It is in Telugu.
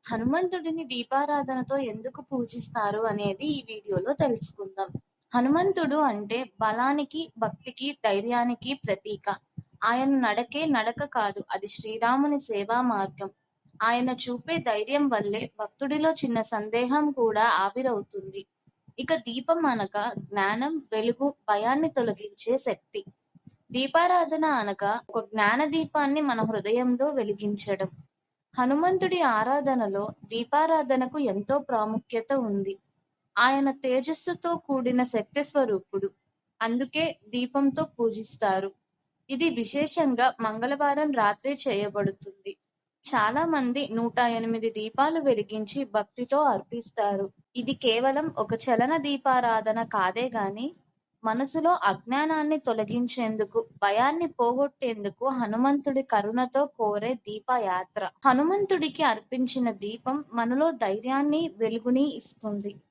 హనుమంతుడిని దీపారాధనతో ఎందుకు పూజిస్తారు అనేది ఈ వీడియోలో తెలుసుకుందాం. హనుమంతుడు అంటే బలానికి, భక్తికి, ధైర్యానికి ప్రతీక. ఆయన నడకే నడక కాదు, అది శ్రీరాముని సేవా మార్గం. ఆయన చూపే ధైర్యం వల్లే భక్తుడిలో చిన్న సందేహం కూడా ఆవిరవుతుంది. ఇక దీపం అనగా జ్ఞానం, వెలుగు, భయాన్ని తొలగించే శక్తి. దీపారాధన అనగా ఒక జ్ఞాన దీపాన్ని మన హృదయంలో వెలిగించడం. హనుమంతుడి ఆరాధనలో దీపారాధనకు ఎంతో ప్రాముఖ్యత ఉంది. ఆయన తేజస్సుతో కూడిన శక్తి స్వరూపుడు. అందుకే దీపంతో పూజిస్తారు. ఇది విశేషంగా మంగళవారం రాత్రి చేయబడుతుంది. చాలా మంది 108 దీపాలు వెలిగించి భక్తితో అర్పిస్తారు. ఇది కేవలం ఒక చలన దీపారాధన కాదే గాని, మనసులో అజ్ఞానాన్ని తొలగించేందుకు, భయాన్ని పోగొట్టేందుకు హనుమంతుడి కరుణతో కోరే దీపయాత్ర. హనుమంతుడికి అర్పించిన దీపం మనలో ధైర్యాన్ని, వెలుగుని ఇస్తుంది.